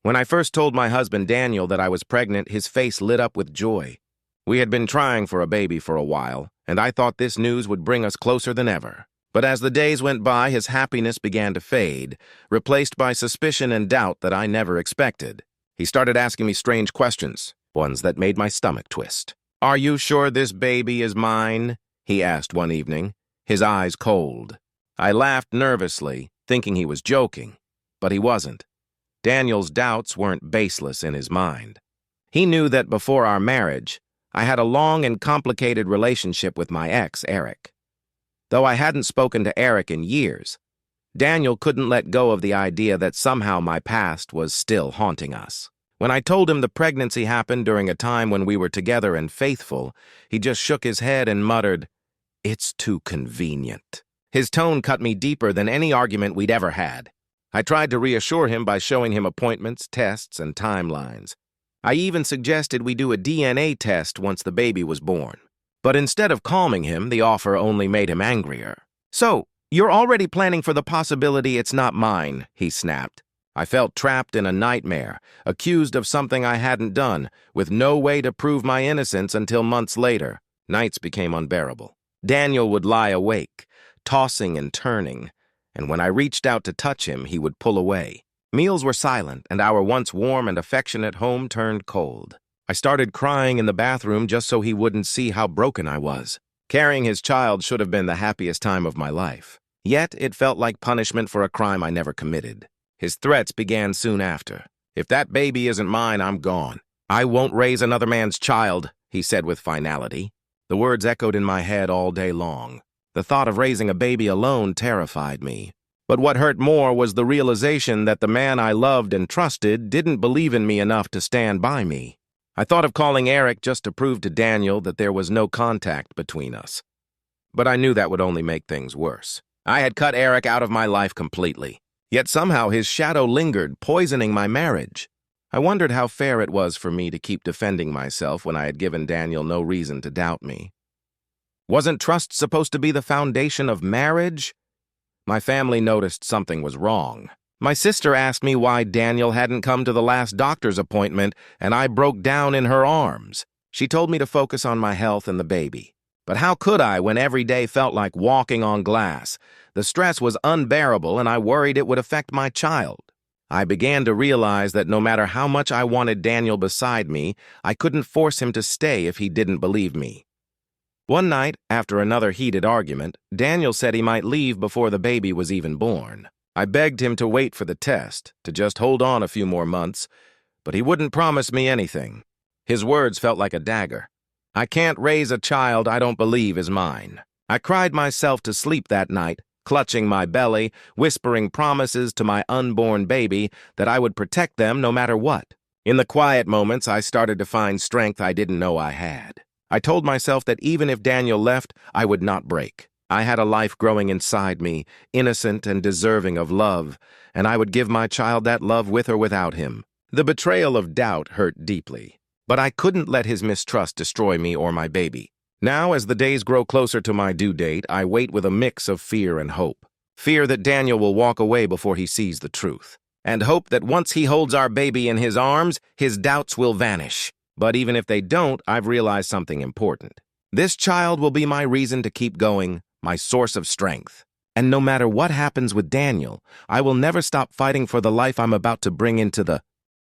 When I first told my husband Daniel that I was pregnant, his face lit up with joy. We had been trying for a baby for a while, and I thought this news would bring us closer than ever. But as the days went by, his happiness began to fade, replaced by suspicion and doubt that I never expected. He started asking me strange questions, ones that made my stomach twist. "Are you sure this baby is mine?" he asked one evening, his eyes cold. I laughed nervously, thinking he was joking, but he wasn't. Daniel's doubts weren't baseless in his mind. He knew that before our marriage, I had a long and complicated relationship with my ex, Eric. Though I hadn't spoken to Eric in years, Daniel couldn't let go of the idea that somehow my past was still haunting us. When I told him the pregnancy happened during a time when we were together and faithful, he just shook his head and muttered, "It's too convenient." His tone cut me deeper than any argument we'd ever had. I tried to reassure him by showing him appointments, tests, and timelines. I even suggested we do a DNA test once the baby was born. But instead of calming him, the offer only made him angrier. "So, you're already planning for the possibility it's not mine," he snapped. I felt trapped in a nightmare, accused of something I hadn't done, with no way to prove my innocence until months later. Nights became unbearable. Daniel would lie awake, tossing and turning, and when I reached out to touch him, he would pull away. Meals were silent, and our once warm and affectionate home turned cold. I started crying in the bathroom just so he wouldn't see how broken I was. Carrying his child should have been the happiest time of my life. Yet it felt like punishment for a crime I never committed. His threats began soon after. "If that baby isn't mine, I'm gone. I won't raise another man's child," he said with finality. The words echoed in my head all day long. The thought of raising a baby alone terrified me. But what hurt more was the realization that the man I loved and trusted didn't believe in me enough to stand by me. I thought of calling Eric just to prove to Daniel that there was no contact between us. But I knew that would only make things worse. I had cut Eric out of my life completely. Yet somehow his shadow lingered, poisoning my marriage. I wondered how fair it was for me to keep defending myself when I had given Daniel no reason to doubt me. Wasn't trust supposed to be the foundation of marriage? My family noticed something was wrong. My sister asked me why Daniel hadn't come to the last doctor's appointment, and I broke down in her arms. She told me to focus on my health and the baby. But how could I when every day felt like walking on glass? The stress was unbearable, and I worried it would affect my child. I began to realize that no matter how much I wanted Daniel beside me, I couldn't force him to stay if he didn't believe me. One night, after another heated argument, Daniel said he might leave before the baby was even born. I begged him to wait for the test, to just hold on a few more months, but he wouldn't promise me anything. His words felt like a dagger. "I can't raise a child I don't believe is mine." I cried myself to sleep that night, clutching my belly, whispering promises to my unborn baby that I would protect them no matter what. In the quiet moments, I started to find strength I didn't know I had. I told myself that even if Daniel left, I would not break. I had a life growing inside me, innocent and deserving of love, and I would give my child that love with or without him. The betrayal of doubt hurt deeply, but I couldn't let his mistrust destroy me or my baby. Now, as the days grow closer to my due date, I wait with a mix of fear and hope. Fear that Daniel will walk away before he sees the truth, and hope that once he holds our baby in his arms, his doubts will vanish. But even if they don't, I've realized something important. This child will be my reason to keep going, my source of strength. And no matter what happens with Daniel, I will never stop fighting for the life I'm about to bring into the